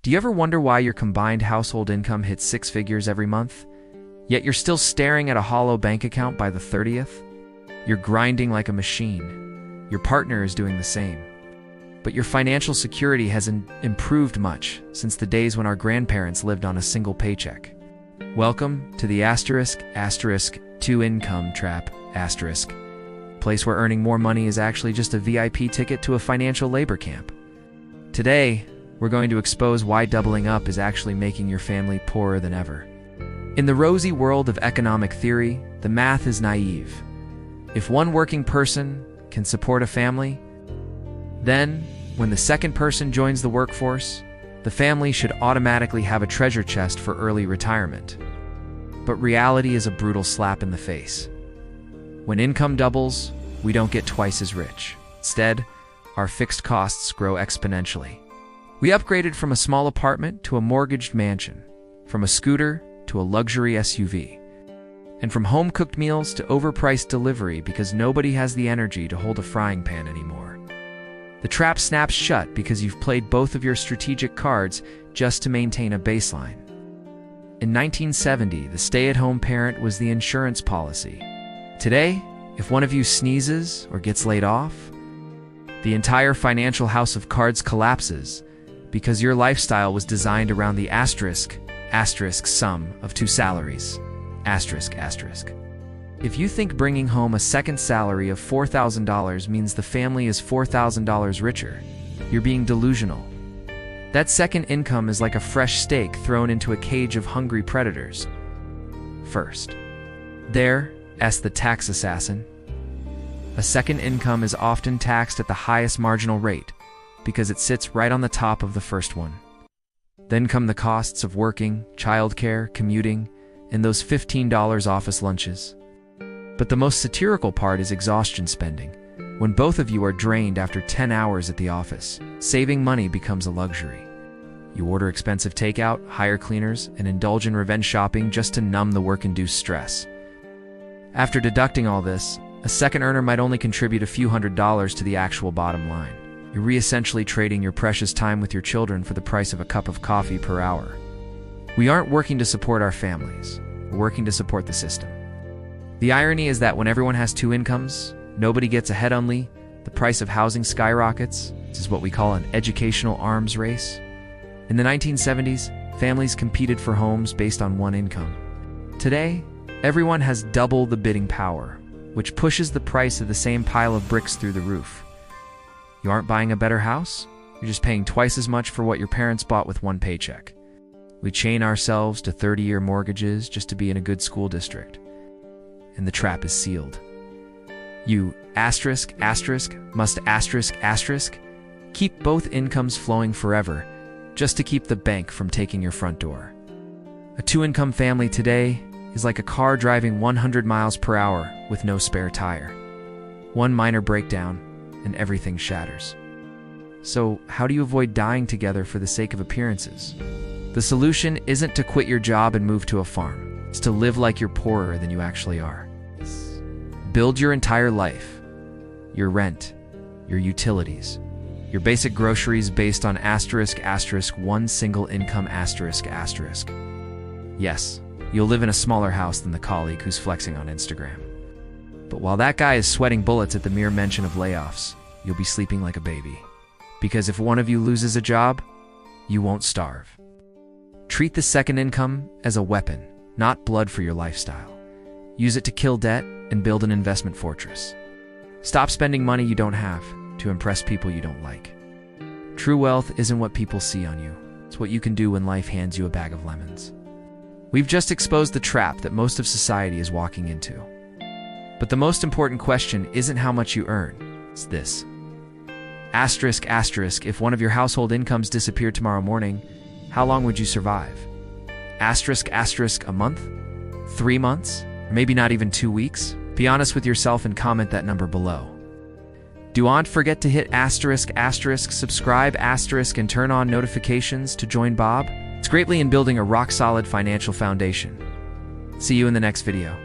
Do you ever wonder why your combined household income hits six figures every month, yet you're still staring at a hollow bank account by the 30th? You're grinding like a machine. Your partner is doing the same. But your financial security hasn't improved much since the days when our grandparents lived on a single paycheck. Welcome to the two income trap, place where earning more money is actually just a VIP ticket to a financial labor camp. Today, we're going to expose why doubling up is actually making your family poorer than ever. In the rosy world of economic theory, the math is naive. If one working person can support a family, then, when the second person joins the workforce, the family should automatically have a treasure chest for early retirement. But reality is a brutal slap in the face. When income doubles, we don't get twice as rich. Instead, our fixed costs grow exponentially. We upgraded from a small apartment to a mortgaged mansion, from a scooter to a luxury SUV, and from home-cooked meals to overpriced delivery because nobody has the energy to hold a frying pan anymore. The trap snaps shut because you've played both of your strategic cards just to maintain a baseline. In 1970, the stay-at-home parent was the insurance policy. Today, if one of you sneezes or gets laid off, the entire financial house of cards collapses because your lifestyle was designed around the asterisk sum of two salaries, If you think bringing home a second salary of $4,000 means the family is $4,000 richer, you're being delusional. That second income is like a fresh steak thrown into a cage of hungry predators. First, there's the tax assassin. A second income is often taxed at the highest marginal rate because it sits right on the top of the first one. Then come the costs of working, childcare, commuting, and those $15 office lunches. But the most satirical part is exhaustion spending. When both of you are drained after 10 hours at the office, saving money becomes a luxury. You order expensive takeout, hire cleaners, and indulge in revenge shopping just to numb the work-induced stress. After deducting all this, a second earner might only contribute a few $100s to the actual bottom line. You're essentially trading your precious time with your children for the price of a cup of coffee per hour. We aren't working to support our families. We're working to support the system. The irony is that when everyone has two incomes, nobody gets ahead only, the price of housing skyrockets. This is what we call an educational arms race. In the 1970s, families competed for homes based on one income. Today, everyone has double the bidding power, which pushes the price of the same pile of bricks through the roof. You aren't buying a better house? You're just paying twice as much for what your parents bought with one paycheck. We chain ourselves to 30-year mortgages just to be in a good school district. And the trap is sealed. You must keep both incomes flowing forever just to keep the bank from taking your front door. A two-income family today is like a car driving 100 miles per hour with no spare tire. One minor breakdown, and everything shatters. So, how do you avoid dying together for the sake of appearances? The solution isn't to quit your job and move to a farm. It's to live like you're poorer than you actually are. Build your entire life, your rent, your utilities, your basic groceries based on one single income Yes, you'll live in a smaller house than the colleague who's flexing on Instagram. But while that guy is sweating bullets at the mere mention of layoffs, you'll be sleeping like a baby. Because if one of you loses a job, you won't starve. Treat the second income as a weapon, not blood for your lifestyle. Use it to kill debt and build an investment fortress. Stop spending money you don't have to impress people you don't like. True wealth isn't what people see on you. It's what you can do when life hands you a bag of lemons. We've just exposed the trap that most of society is walking into. But the most important question isn't how much you earn. It's this. If one of your household incomes disappeared tomorrow morning, how long would you survive? A month? 3 months? Or maybe not even 2 weeks? Be honest with yourself and comment that number below. Don't forget to hit subscribe and turn on notifications to join Bob. It's greatly in building a rock-solid financial foundation. See you in the next video.